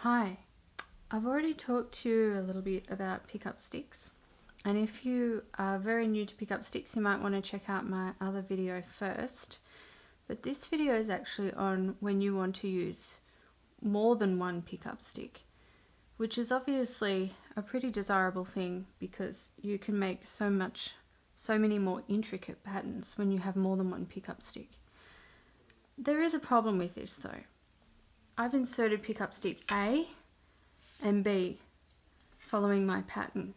Hi, I've already talked to you a little bit about pickup sticks, and if you are very new to pickup sticks you might want to check out my other video first, but this video is actually on when you want to use more than one pickup stick, which is obviously a pretty desirable thing because you can make so many more intricate patterns when you have more than one pickup stick. There is a problem with this though. I've inserted pickup stick A and B following my pattern.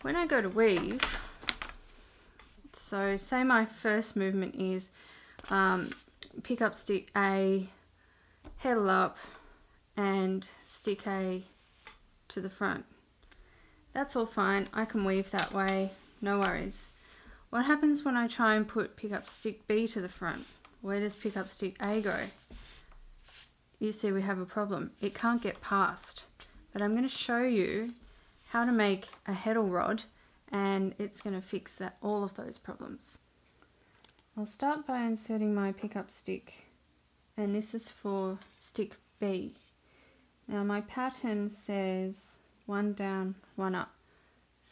When I go to weave, so say my first movement is pickup stick A, heddle up and stick A to the front. That's all fine, I can weave that way, no worries. What happens when I try and put pickup stick B to the front? Where does pickup stick A go? You see we have a problem. It can't get past. But I'm going to show you how to make a heddle rod, and it's going to fix all of those problems. I'll start by inserting my pickup stick, and this is for stick B. Now my pattern says one down, one up.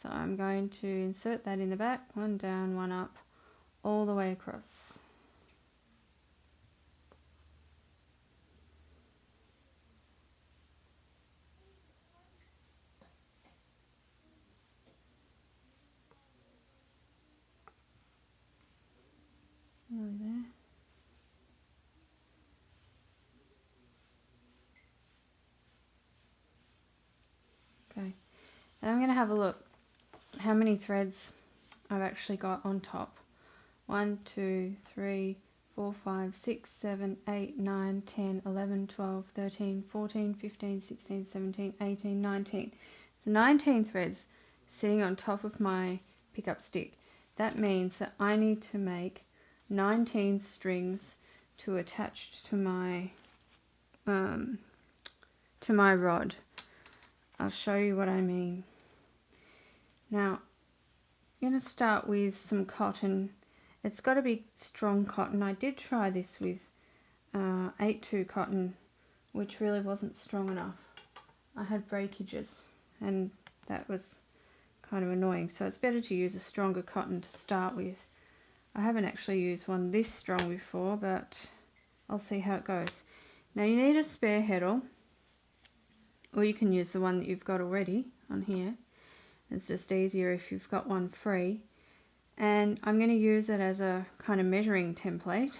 So I'm going to insert that in the back, one down, one up, all the way across. Nearly there. Okay, now I'm going to have a look how many threads I've actually got on top. 1, 2, 3, 4, 5, 6, 7, 8, 9, 10, 11, 12, 13, 14, 15, 16, 17, 18, 19. So 19 threads sitting on top of my pickup stick. That means that I need to make 19 strings to attach to my rod. I'll show you what I mean. Now, I'm going to start with some cotton. It's got to be strong cotton. I did try this with 8-2 cotton, which really wasn't strong enough. I had breakages, and that was kind of annoying. So it's better to use a stronger cotton to start with. I haven't actually used one this strong before, but I'll see how it goes. Now you need a spare heddle, or you can use the one that you've got already on here. It's just easier if you've got one free. And I'm going to use it as a kind of measuring template.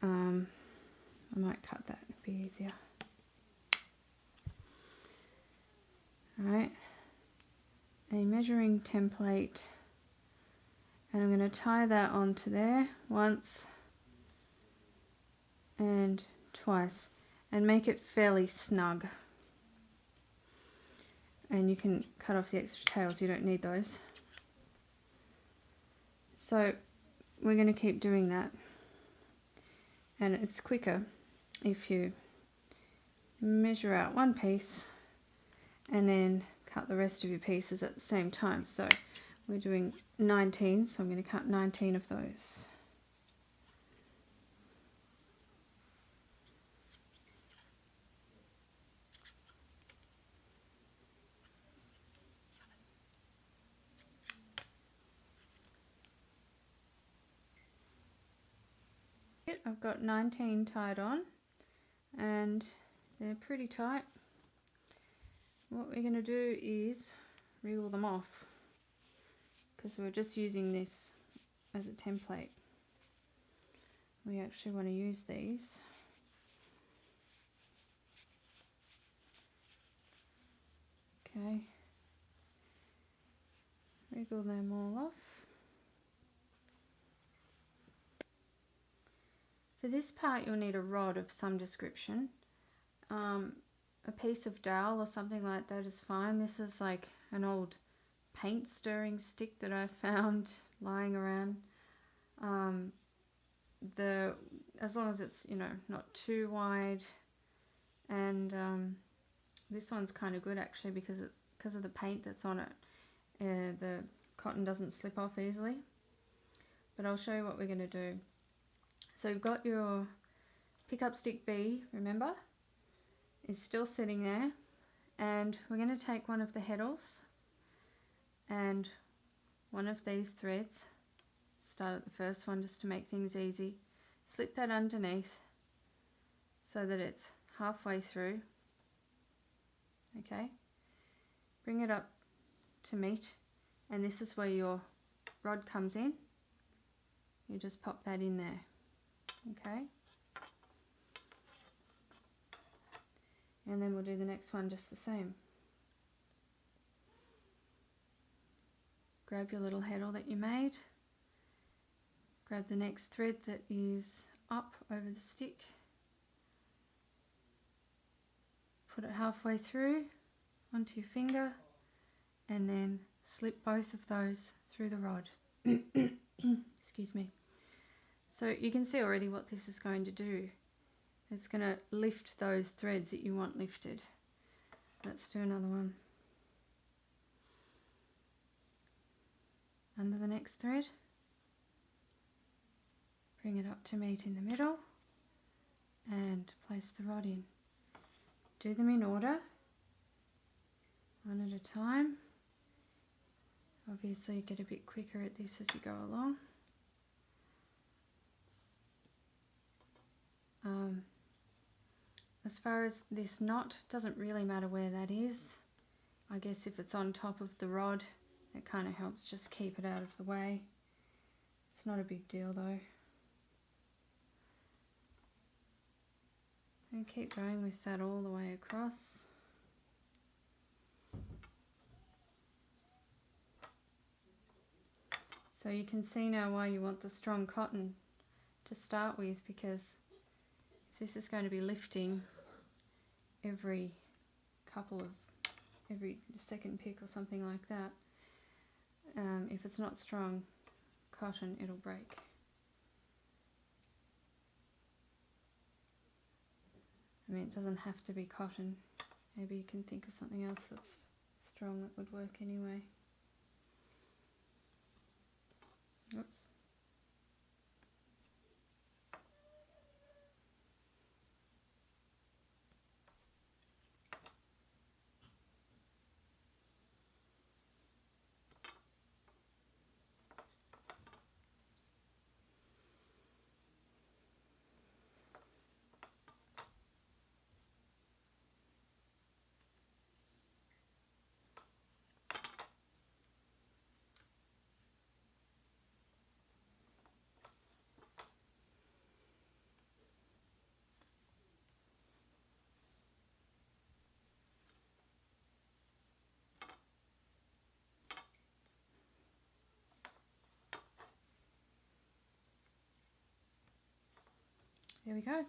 I might cut that, it'd be easier. Alright, a measuring template, and I'm going to tie that onto there once and twice and make it fairly snug. And you can cut off the extra tails, you don't need those. So we're going to keep doing that, and it's quicker if you measure out one piece and then cut the rest of your pieces at the same time. So we're doing 19, so I'm going to cut 19 of those. I've got 19 tied on, and they're pretty tight. What we're going to do is reel them off, because we're just using this as a template. We actually want to use these. Okay, wriggle them all off. For this part you'll need a rod of some description. A piece of dowel or something like that is fine. This is like an old paint stirring stick that I found lying around. As long as it's, you know, not too wide, and this one's kind of good actually because of the paint that's on it. The cotton doesn't slip off easily. But I'll show you what we're going to do. So you've got your pickup stick B, remember? is still sitting there, and we're going to take one of the heddles and one of these threads, start at the first one just to make things easy, slip that underneath so that it's halfway through, okay, bring it up to meet, and this is where your rod comes in. You just pop that in there, okay, and then we'll do the next one just the same. Grab your little heddle that you made, grab the next thread that is up over the stick, put it halfway through onto your finger, and then slip both of those through the rod. Excuse me. So you can see already what this is going to do. It's going to lift those threads that you want lifted. Let's do another one. Under the next thread, bring it up to meet in the middle, and place the rod in. Do them in order, one at a time. Obviously you get a bit quicker at this as you go along. As far as this knot, doesn't really matter where that is. I guess if it's on top of the rod, it kind of helps just keep it out of the way. It's not a big deal though. And keep going with that all the way across. So you can see now why you want the strong cotton to start with, because if this is going to be lifting every second pick or something like that, if it's not strong cotton, it'll break. I mean, it doesn't have to be cotton. Maybe you can think of something else that's strong that would work anyway. Oops. There we go.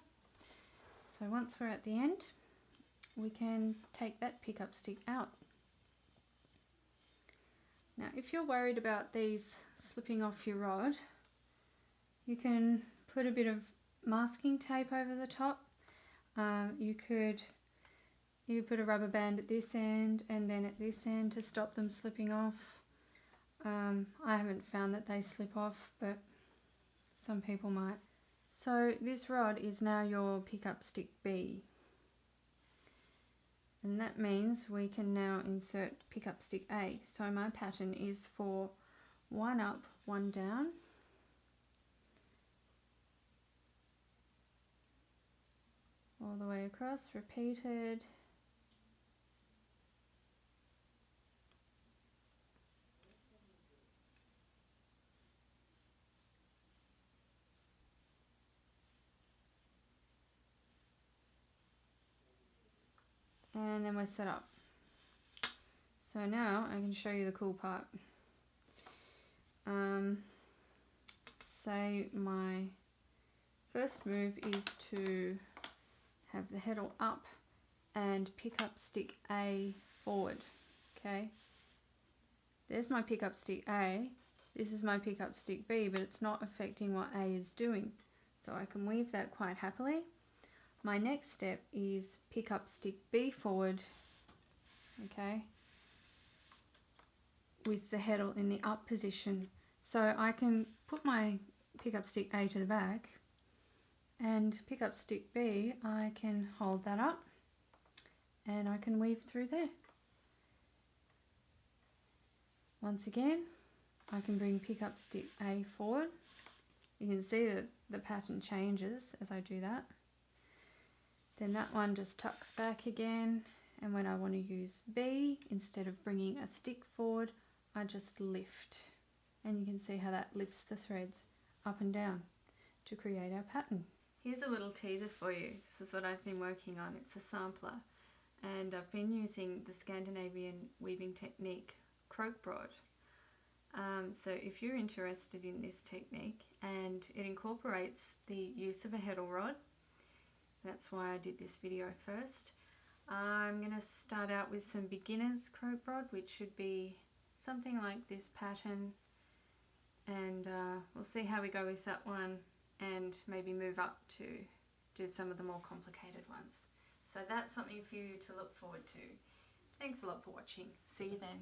So once we're at the end, we can take that pickup stick out. Now if you're worried about these slipping off your rod, you can put a bit of masking tape over the top. You could put a rubber band at this end and then at this end to stop them slipping off. I haven't found that they slip off, but some people might. So this rod is now your pickup stick B, and that means we can now insert pickup stick A. So my pattern is for one up, one down, all the way across, repeated. And then we're set up. So now I can show you the cool part. Say my first move is to have the heddle up and pick up stick A forward. Okay, there's my pickup stick A, this is my pickup stick B, but it's not affecting what A is doing, so I can weave that quite happily. My next step is pick up stick B forward, okay, with the heddle in the up position. So I can put my pick up stick A to the back, and pick up stick B, I can hold that up and I can weave through there. Once again, I can bring pick up stick A forward. You can see that the pattern changes as I do that. Then that one just tucks back again, and when I want to use B, instead of bringing a stick forward, I just lift. And you can see how that lifts the threads up and down to create our pattern. Here's a little teaser for you. This is what I've been working on. It's a sampler, and I've been using the Scandinavian weaving technique croak broad. So if you're interested in this technique, and it incorporates the use of a heddle rod, that's why I did this video first. I'm going to start out with some beginners croak broad, which should be something like this pattern, and we'll see how we go with that one and maybe move up to do some of the more complicated ones. So that's something for you to look forward to. Thanks a lot for watching. See you then.